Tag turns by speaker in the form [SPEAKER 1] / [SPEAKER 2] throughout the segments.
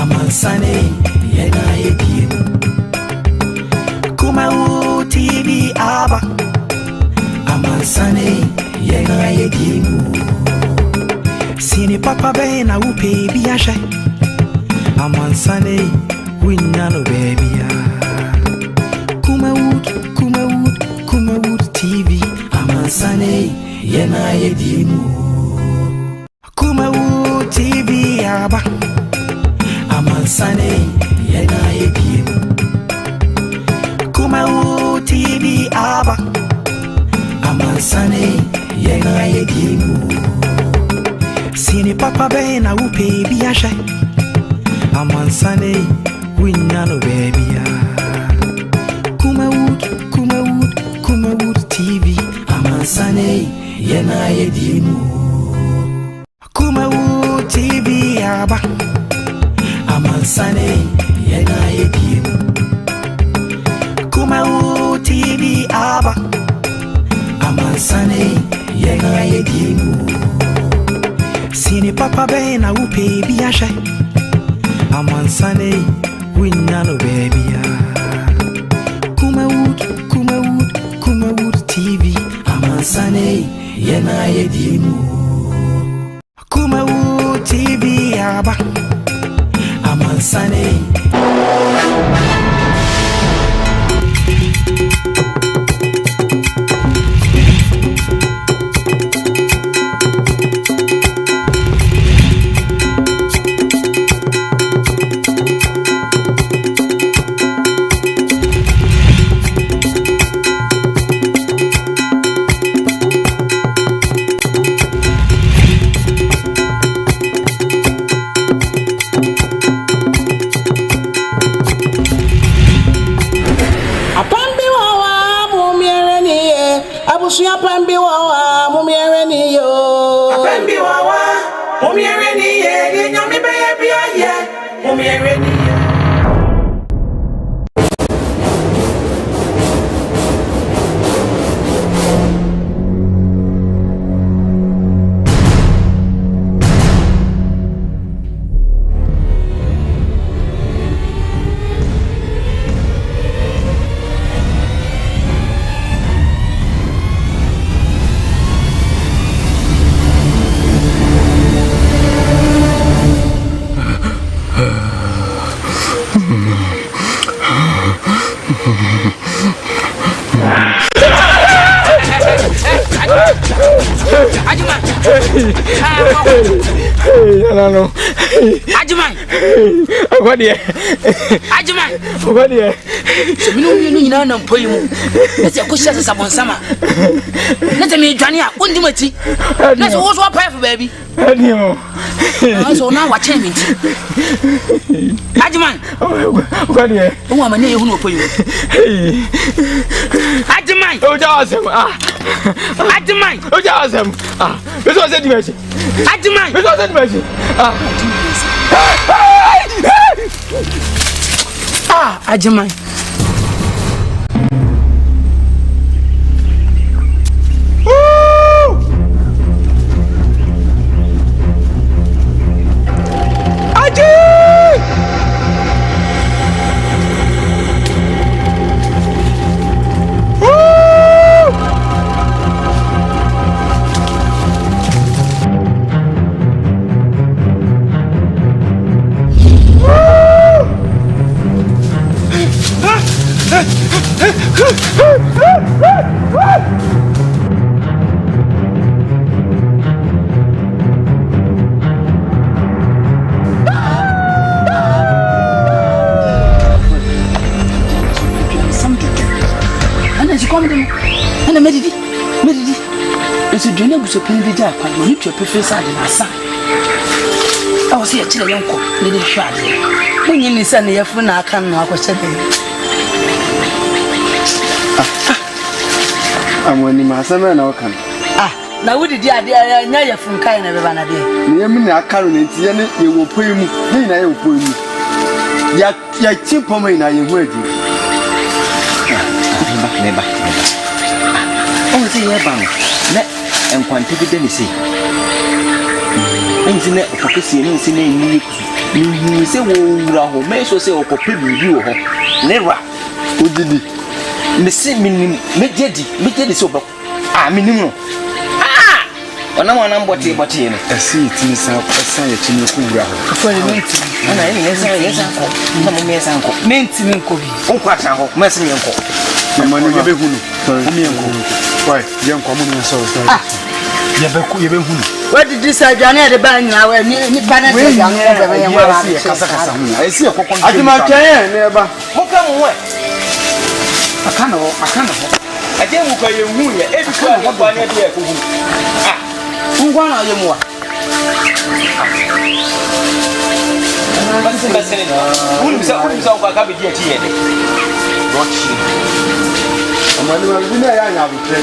[SPEAKER 1] Amansane yena yedie Kumawu TV aba Amansane yena yedie Sini papa be na upe biashe Amansane winyano baby Kumawu TV Amansane yena yedie Kumawu TV aba Amansane yena yedie Kumawu TV aba Amansane yena yedie Sini papa be na upe biashe Amansane winyano baby Kumawu TV Amansane yena yedie Kumawu TV aba Amansane yena yedie Kumawu TV aba Amansane yena yedie Sini papa be na upe biashe Amansane winyano baby Kumawu TV Amansane yena yedie Kumawu TV aba Amansane
[SPEAKER 2] Abusuya pambi wawa mumiereni yo
[SPEAKER 1] Pambi wawa mumiereni ye nyami beye bia ye mumiereni
[SPEAKER 2] no.
[SPEAKER 3] Ajuman.
[SPEAKER 2] What dear?
[SPEAKER 3] Ajuman.
[SPEAKER 2] What dear?
[SPEAKER 3] So you know no poem. Let's go share some summer. Let me join you. Undimati. Let's also pay for baby. So now what change? Ajuman.
[SPEAKER 2] What dear?
[SPEAKER 3] Who am I near who for you? Ajuman.
[SPEAKER 2] Oh, awesome.
[SPEAKER 3] Ajuman.
[SPEAKER 2] Oh, awesome. This was a dimension.
[SPEAKER 3] Ajuman.
[SPEAKER 2] This was a dimension.
[SPEAKER 3] Ajuman. And Medidi. It's a junior who's a penny jack, but you need to prefer side in my son. I was here till a young cook, little shot. When you miss any of when I can now, was said.
[SPEAKER 4] I'm winning my son and I can.
[SPEAKER 3] Now, what did the idea? Now you're from kind of an idea.
[SPEAKER 4] Near me, I can't see you will pay me. Then I will pay me. Yet, cheap for me, I am waiting.
[SPEAKER 5] Never. Oh, see, let and quantity Dennis. Internet focusing in Me say wo wura ho, me so say okope bibi wo ho. Nera.
[SPEAKER 4] Odidi.
[SPEAKER 5] Me say minim, me jedi so ba. Ah, minim no. Ona mbote no.
[SPEAKER 4] Esi itini sa esa ye chini ku wura ho.
[SPEAKER 3] For the minute.
[SPEAKER 5] Ana ni yesa ko. Na mo me yesa ko.
[SPEAKER 3] Minti min ko bi.
[SPEAKER 5] On kwa san ho, me se me nko.
[SPEAKER 4] Mama ni yebe hunu. Omi enko. Why? Yenko mo ni so. Yebe hunu.
[SPEAKER 3] What did this Johnny the band now? Ni bana de Johnny
[SPEAKER 4] Kasa hu. Esi e kokon.
[SPEAKER 2] Adima twen neba.
[SPEAKER 5] Mo ka mo we.
[SPEAKER 4] Akana ho.
[SPEAKER 5] Aje mu ko ye hu ye, e bi ko ya kwa ne de ko hu.
[SPEAKER 3] Ngwa na ye mu a.
[SPEAKER 5] Basi ni. Uni bisa kwa ka be die ti ye de. Rochi.
[SPEAKER 4] Amani wa bi na ya nya butre.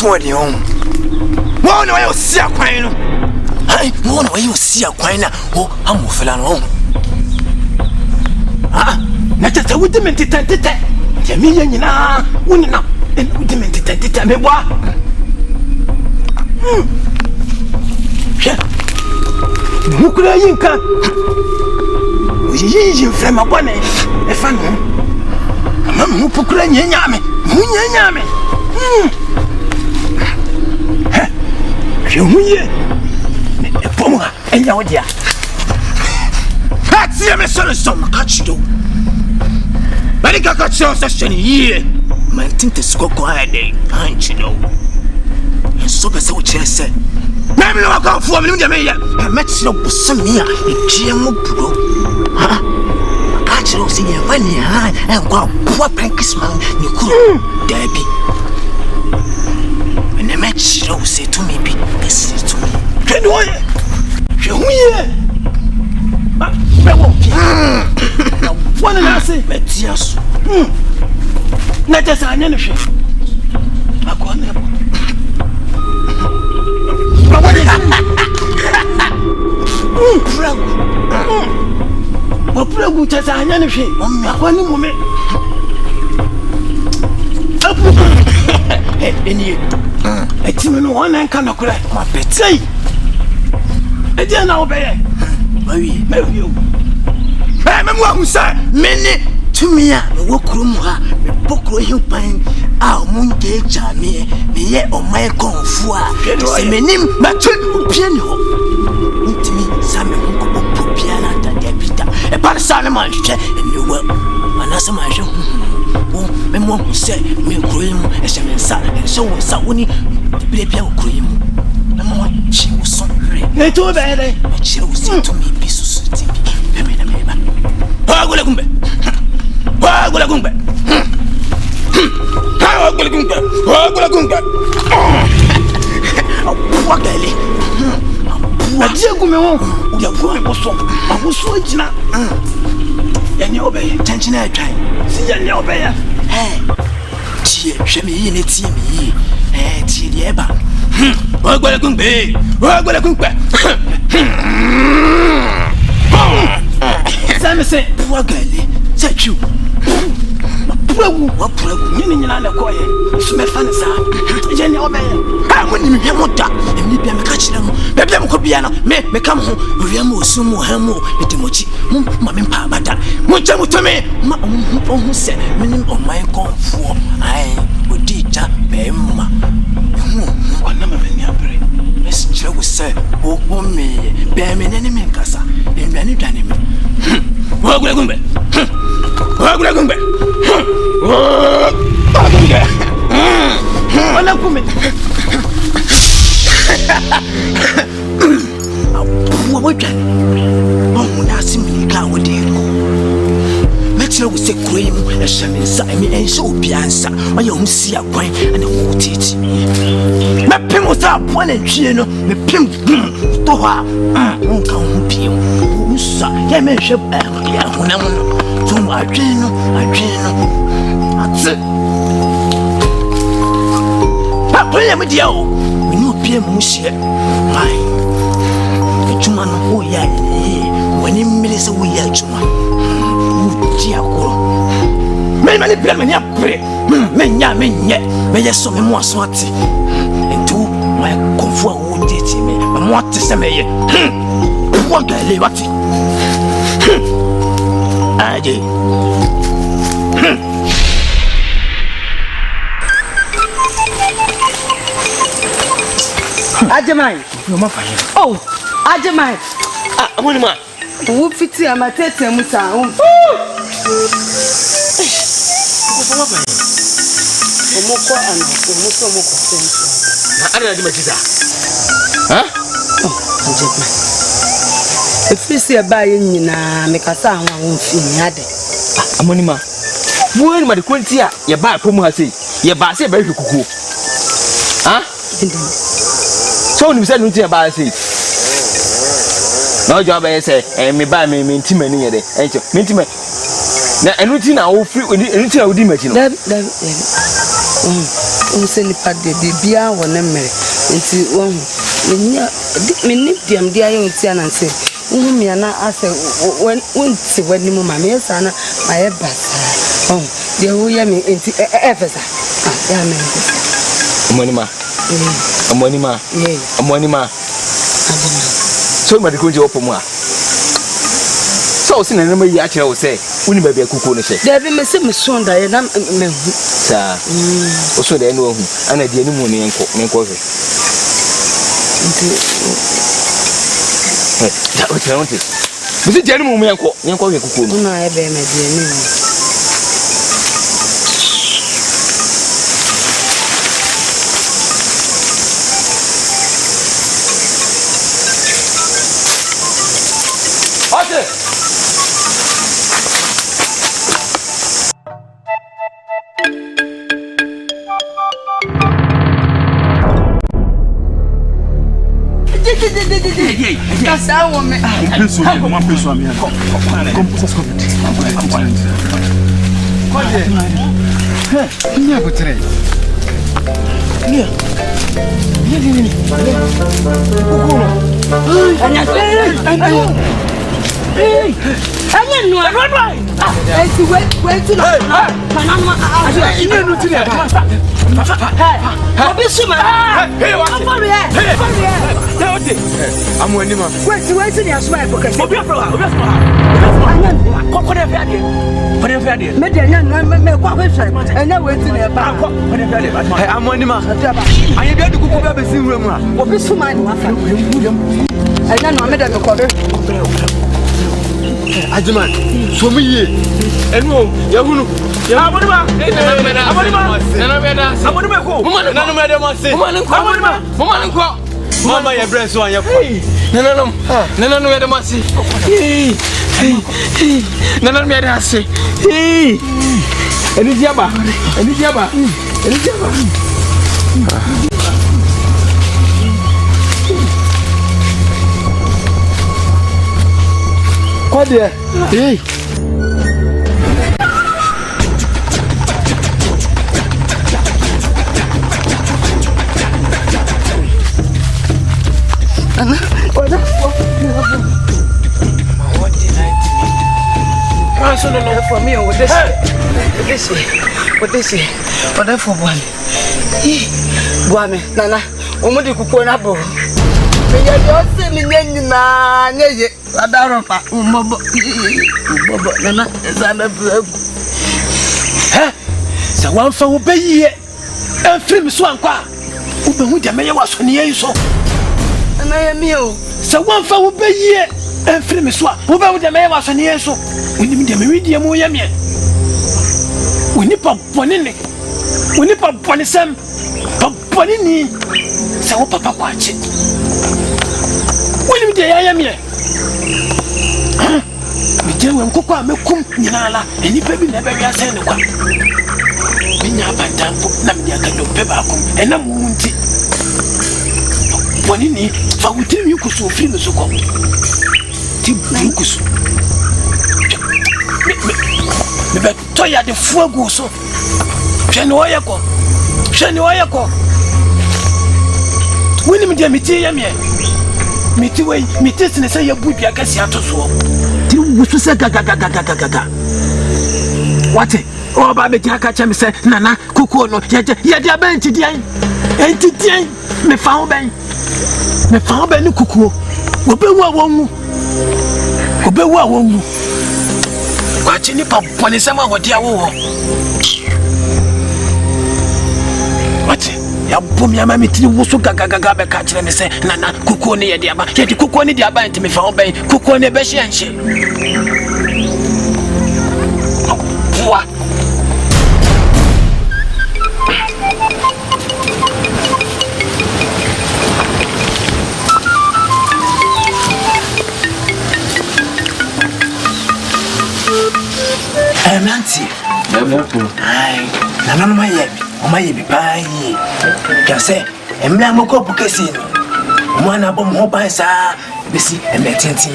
[SPEAKER 1] What do you own? One way you see a quine. One way you see a quine. Oh, I'm with an home. Ah, not a woodiment to tell the million in a woman and woodiment to tell me what. Who could I ink? We from a bonnet, a fan. Mamma who put yammy, yammy. Huye Pomwa and Yawadia. That's the Messon son catch you. But it got so such a year. My think the squawk day, ain't you know? And so so chess. Maybe I go for me. I met no Samia, a GM Pro. Huh? Catch you see a funny eye and go poor prankis man, you could, Debbie. And the match say to me, be listen to me. Can you hear? One and I say, Metias. Not as I never shake. I go never. What is it? What progress as I never shake? One moment. Any a team no one and cannot cry. My petty. I didn't know better. Maybe you. I'm one, sir. Many to me, the walk room, the book you pine. Our moon gate, me, me, or my confua. Say, my name, but piano. To me, some piano, that Peter, a parasalaman, and you will. Another man. Me mo say me cream e se me sa e so wo sa woni be bia cream na mo chi wo so re e to be re me chi wo si to me bi so ti bi me na me ba ha gole gumbe ha gole gumbe wa gale wa diegu me wo ya go me so awoso agina ya nye obeye chanchina atwan si ya nye obeye tie hwe me yi ne tie me yi tie de eba Agora kumbe. Same say poor girl. Say you. Puragu. Nini nyina na koye. So me fa ne sa. Je ne obe. Ah mo ni me hwe mo da. Emi bia me ka kire mo. Be bia mo ko bia no. Me kam ho. Wi mo osu mo ha mo. Me de mochi. Mo ma me pa bada. Mo je mo to me. Ma hu se. Me ni o man konfo. Ai, odi ja be ma. Ona ma me ni abere. Mes kire wo se. O me. Be me ne me nkasa. Emi ani dwane me. Agora kumbe. Olha como vamos dar simplicar o dedo. Meteu você creme, é chamem sai-me em show piança. Mas eu não sei a quem é o titi. Me pimo sa pone chino, me pim to ha. Nunca pio. Usa, é me chapa, é não. Tum adreno. Atse. Papa me dia o. Me no pie mu hye. Ai. Ejuma no o ya ni. Wani mmele se wo ya ejuma. Dia ko. Me mani bia me ni apre. Me nya. Me yeso me mo aso ate. Entu my konfu a wo deti me. Me mo ate se me ye. Wo gale wati. Aje.
[SPEAKER 3] Ajamai.
[SPEAKER 2] Yo ma fa ye.
[SPEAKER 3] Oh, Ajamai.
[SPEAKER 5] Ah, amoni ma.
[SPEAKER 3] Wo fiti amatete musa. Omoko ana, omoko senso.
[SPEAKER 5] Na ana di machiza. Ha?
[SPEAKER 3] Oh, Ajamai. Efisi eba ye nyina mekasa ahwa wo mfini ade.
[SPEAKER 5] Amoni ma. Wo ni ma de kwenti a ye ba pomu ha sei. Ye ba sei ba hwe kukuo. Ha? So ni bisa nti ye ba sei. Na ojo ba ye say me ba me ntima ni ye de. Encho, me ntima. Na enu ti na wo free enu ti na wo di machi no.
[SPEAKER 3] Dabi. Se nipa de bibia wo ne mere. Nti wo me ni diam dia ye nti ananse. Mia na ase wonti wani mu ma me sa na ma ye basa de wo ye me enti efesa ya me amoni ma so ma de ko je opomu a so sin na ma yi a kire wo se woni ba bia kuku no se de bi me se me so da ye na me hu
[SPEAKER 5] sa o so de no hu ana de ani mu ne enko hwe
[SPEAKER 3] nti
[SPEAKER 5] da o tira wonte bisi jeri mu yenko hwe kuku no
[SPEAKER 3] na e be me de ni
[SPEAKER 5] ate
[SPEAKER 3] Kasa wo me.
[SPEAKER 2] Uma pessoa minha. Como essas coisas. Minha botrei. Minha. Anya no right.
[SPEAKER 3] Enti wait to no. Manama
[SPEAKER 2] Ina no tire.
[SPEAKER 3] Obi suma.
[SPEAKER 2] Hey, what? I'm winning ma.
[SPEAKER 3] Wait to the asma ko kase.
[SPEAKER 2] Obi afro. Kokko de fiade. Pone fiade.
[SPEAKER 3] Me de nya me kwa hwehwe. Ena wait to the ba.
[SPEAKER 2] Pone fiade. Hey, I'm winning ma. Anya bi aduku ko be sin wura mu a.
[SPEAKER 3] Obi suma ni wafa. Ena no me de me ko be.
[SPEAKER 4] Ajiman, so me ye.
[SPEAKER 2] Enu, yahunu. Abonima. Abonima ko. Mama ya breast one ya ko. Nananum ya demasi. Nananum ya dase. Eni diaba.
[SPEAKER 4] Kwa dia? Hey.
[SPEAKER 3] Ana, oda.
[SPEAKER 1] What did I do? Can't no
[SPEAKER 3] For me, what this? What that for one? Buame, Nana, omudi kuko na bo. Me ya yo se mi nyenyi na nyeye. Adaropa, umobo. Nana, zana bu.
[SPEAKER 1] Sa wan fa wo bayiye. Enfrim so ankwa. Wo be hu de meye waso ne yi so.
[SPEAKER 3] Ana ya mi o.
[SPEAKER 1] Sa wan fa wo bayiye. Enfrim so a wo be hu de meye waso ne yi so. Woni de me widie mo ya me. Woni pa bone ne. Woni pa bone sam. Pa bone ni. Sa wo papa kwachi. Woni de ya me. Me je wen kokko a mekum nyina la. Enipa bi na be wi asen ne kwa. Minya abantampo na me aka do pe ba kom. Ena mu nti. Bone ni fa wutiri mi kuso fi me so ko. Ti bu kuso. Me be to ya de fuagu so. Hwene oye ko. Woni me de meti ya me. Meti wei, meti sene se ya bu bia ka si atoso. Ti wusu se gaga. Wate? O ba be ti aka che me se nana kukuo no ye de aba entidian. Entidian me fa ho ben. Me fa ho ben ni kukuo. Wo be wu a won mu. Kwachi ni pa bone sama wodi awo. Wate? Ya bom ya mami tiri wusu gaga be ka kire me se nana kukuo ne ye de aba. Ye de kukuo ne de aba enti me fa ho ben. Kukuo ne be hye anhye. Wa Nancy. Ai, nana no maye bi pa yi. Ka se, emla mo ko bukesi no. Mo na bom ho ban sa besi emetintin.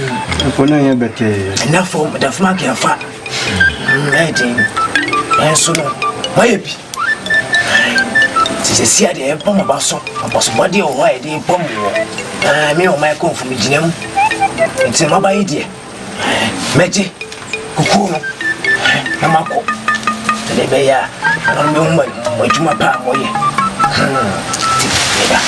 [SPEAKER 4] Ko na ye bete.
[SPEAKER 1] Na fo da fma ke fa. Right. So no. Maye bi. Se sia de pom ba so. Aposo body o wa de pom wo. Me o mai ko fu mi ginam. Nti ma ba yi de. Meje. Kuku no. Namako. Lebe ya. Ambe umma mojuma pa moye. Leba.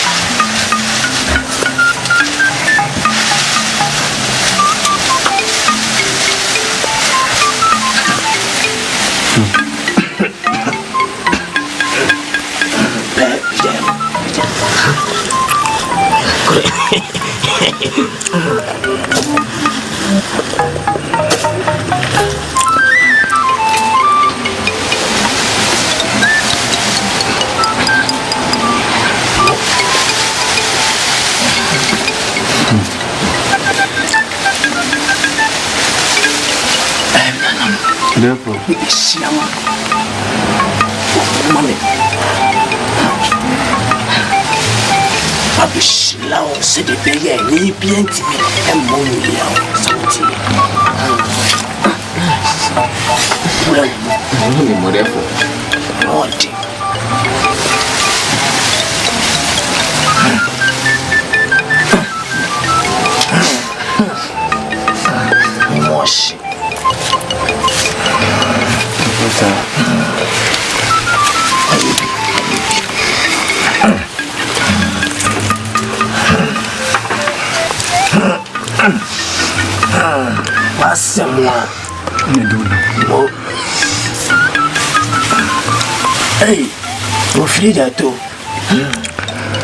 [SPEAKER 4] Therefore,
[SPEAKER 1] Mommy, Papish Lao said the baby and he painted me and money something. Wash. Passe-moi. Oh. Hey, au fil d'atto.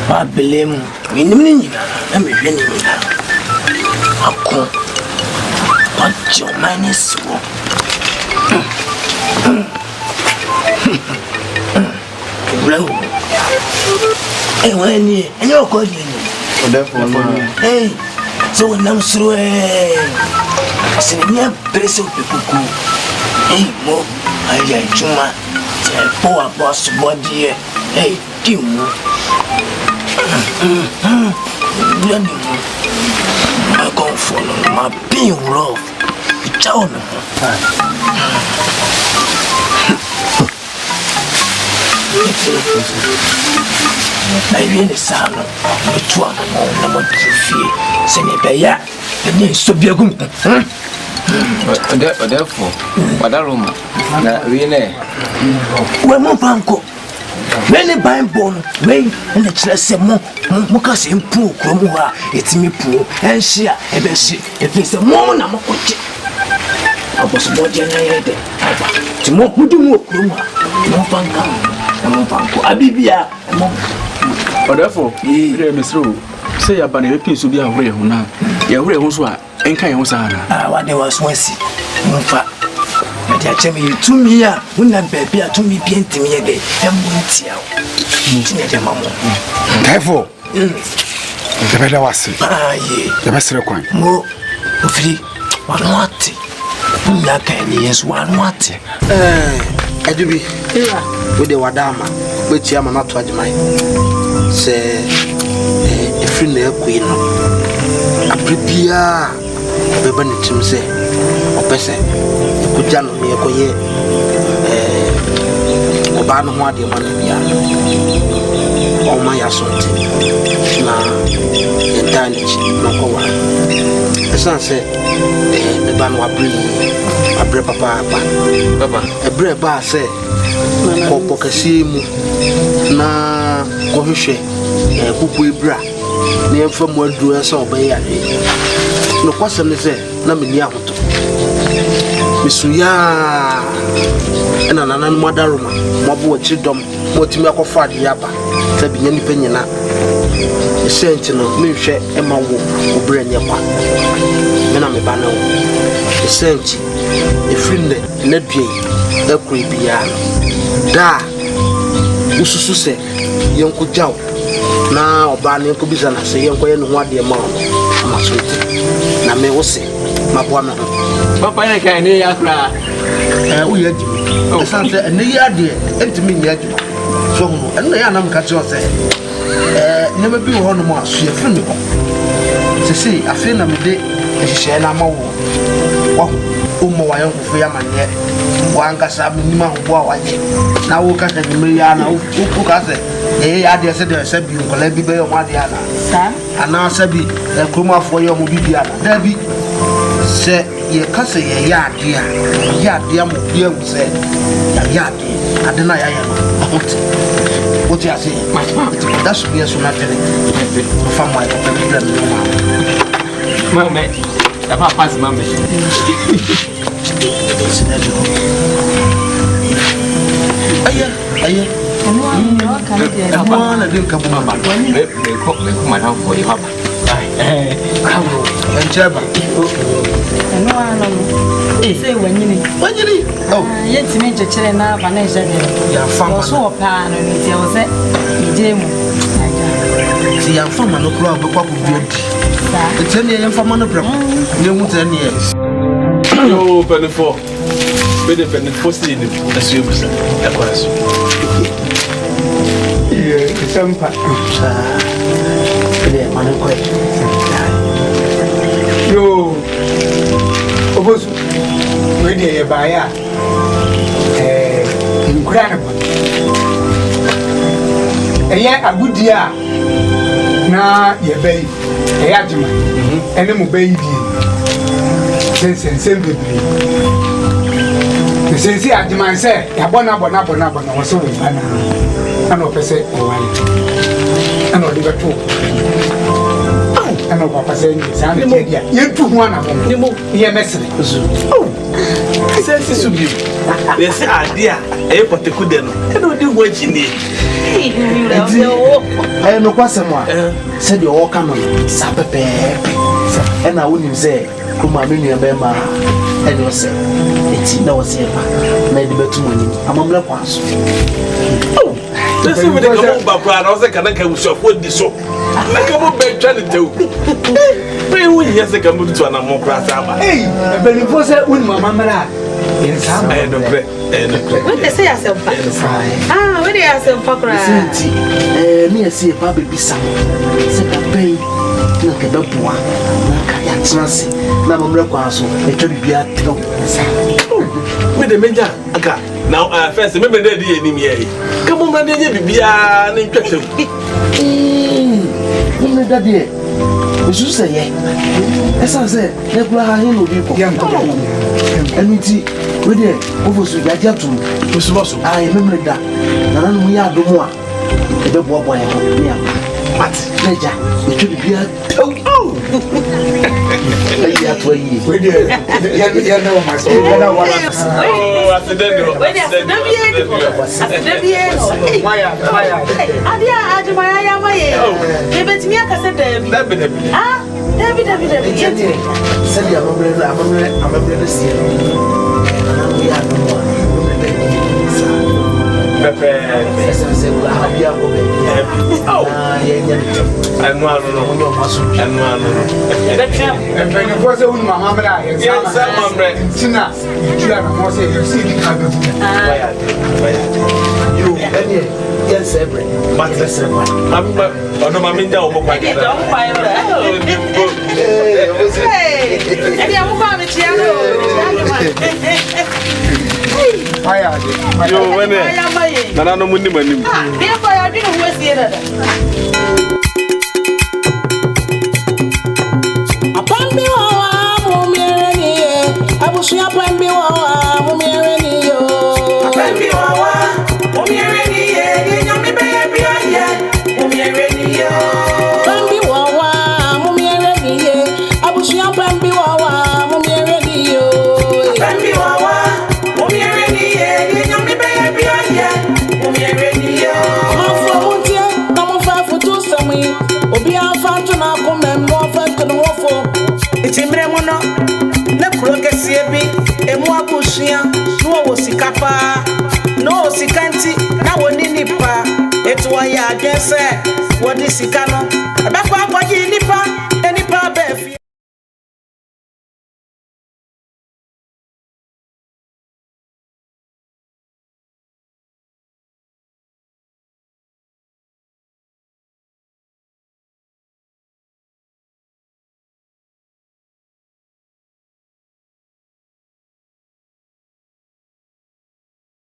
[SPEAKER 1] Pas blême. Mais ne me dis pas. Mais je ne dis pas. Con. Pas de manis. Bravo. Hey, when you and you're calling. Hey, so when I'm through, c'est bien pressé au pécoucou. Hey, moi, aïe, aïe, tu m'as. C'est pour avoir ce body. Hey, dis-moi. Bien, dis-moi. Ma confort, ma pire love. Ciao, non. na yɛ ne saa no metu ano na mɔduru fie sɛnea ɛbɛyɛ ɛnyɛ nso bi agum
[SPEAKER 2] ɔdɛfo wadaroma na wei ne
[SPEAKER 1] wɛ mo banko wei ne banbɔ no wei ɛna kyerɛ sɛ mo ka sɛ mpuo kurom hɔ a ɛtumi puo ɛnhye a ɛbɛhye ɛfiri sɛ mo na mokɔgye abɔsomɔdeɛ no yɛ dɛ aba nti mode mu wɔ kurom a momfa nka mo banko abibia mo
[SPEAKER 2] ɔdɛfo yɛ mesrɛ o sɛ yɛaba na yɛbɛpii so bi ahoro yɛ ho no a yɛhoro yɛ ho so a ɛnka yɛ ho saa na
[SPEAKER 1] wade waso asi momfa mede akyɛ me yɛtumi a wonam baabi a tumi bia ntimi yɛ dɛ ɛmmɔ ntia wo nti ne de ma mo
[SPEAKER 6] Therefore, the better was it. The best record.
[SPEAKER 1] Mo, Ofri, one what? Ya can yes, one what?
[SPEAKER 3] Adubi, with the Wadama, which I am not to admire. Say, a friend, a queen. A prepare, a benefit, say, or person, could jam me a coye. Obano, what your money, all my assault. Na entanich no kowa esan se me ba no abre papa ebre ba se ko pokasie mu na ko hwehwe kuku ebra na emfa mu aduru esa obaye ade no kwasem ne se na meni ahoto misuya ena nanan madaruma mabo chidom motimi akofa ade yaba sabi nya nipa nyina sent no me hwɛ ema wo obra nya kwa me na me ba na wo sent efrinde na due akuri bia da ususu sɛ yenko jaw na oba ne ko bisa na sɛ yenko ye no ho ade ma wo ma so ti na me wo se maboa me ho
[SPEAKER 2] papa ne kai ne yakra
[SPEAKER 3] wo ye adi esan sɛ ne ye ade entimi nya adi so ho ɛna ya na mka kyerɛ sɛ nema bi wo no mo aso yɛfiri me hɔ sisi afei na mede ehyehyɛ na ma wo wo umma wa yanku ya manye wa ankasa me ma ho bo a wanye na wo ka tani me ya na wo ka se ya de se de se bi nkola bi be yo ma de ana sa ana se bi kromafo yo mo bi ana da bi se ye ka se ye ya de mo bi awu se ya de adena ya no ahote what you say that should be a so matter for my problem
[SPEAKER 2] mama da papa pass mama
[SPEAKER 3] aya no na din ka bu mama
[SPEAKER 2] me ko madam for you papa
[SPEAKER 3] kawo enjeba
[SPEAKER 7] no ano say wanyini
[SPEAKER 3] oh
[SPEAKER 7] yetimi jechire na ba na ejade
[SPEAKER 3] ya fama
[SPEAKER 7] so pa no nti o se idemu
[SPEAKER 3] si ya fama no kro abekwa ko biodi etene ya fama no prem ne hu tene ya
[SPEAKER 2] yo benefo benefo si ni asu ebusa da kwaso
[SPEAKER 1] Sampa. Ele mano ko.
[SPEAKER 6] Yo. Obosu. We dey baya. Nkura na. Eya agudia na ye bayi. Eya adwuma. Ene mo bayi die. Sen bebri. Sensi adwuma se ya bona wo so we bana. Ano pese o wani. Ano di beto. Ano papa say sa na dia. Ye tu ho ana mo. Ni mo ye mesere.
[SPEAKER 1] Sensi subi. They say idea e poteku de no. E no di wo chini.
[SPEAKER 3] no kwasem a se de o ka no sa pepe. E na wonim se kuma me nua be ma e no se eti na wo se ba na de betu moni amamle kwaso.
[SPEAKER 1] This is when they come back, brother. I was like, I can't show what this so. I come back trying to tell. Pray when you say, come to an among class.
[SPEAKER 6] Hey, but if you say, when my mama in some
[SPEAKER 1] I don't pray.
[SPEAKER 7] when they say yourself when they are some fucker
[SPEAKER 3] Me see a baby some. Say a pay. Na ke do boa. Na ka ya trance. Na mamle kwaso. E twa bibia tro.
[SPEAKER 1] Me the major. Aka. Now first me dey dey anim here. Come on man dey bibia na ntwetwem.
[SPEAKER 5] Me daddy. Esu se ye. Esa se na kula ha hin obi ko. Eniti we de ofosu jaji atum.
[SPEAKER 2] Osuboso.
[SPEAKER 5] Ai memre da. Na nanu ya adomo a. Ebe bo bo ya ko ni a. But neja, etu bibia taw. Ayi atwayi.
[SPEAKER 6] We dey ya no ma so.
[SPEAKER 2] Oh, asidendo.
[SPEAKER 7] We dey asidendo.
[SPEAKER 6] Maya.
[SPEAKER 7] Adia ajumaya ya maye. Ebetimi akase David. Ah, David.
[SPEAKER 5] Send ya amamre si. Na nanu ya adomo a.
[SPEAKER 2] Pepe.
[SPEAKER 5] Ese kula ha bia ko be.
[SPEAKER 2] Oh.
[SPEAKER 5] Anu
[SPEAKER 6] When you was a woman, Mamma, Tina, Julia, was a city cover.
[SPEAKER 5] you yes every but let's
[SPEAKER 2] I'm on my minda over quite.
[SPEAKER 7] Hey, I'm going to
[SPEAKER 2] Yo, when I know money.
[SPEAKER 7] Therefore, I didn't waste the other.
[SPEAKER 3] Upon me, I will see upon me,
[SPEAKER 8] no sikapa no sikanti na woni nipa eto ya agese wodi sikano abakwa agwaji nipa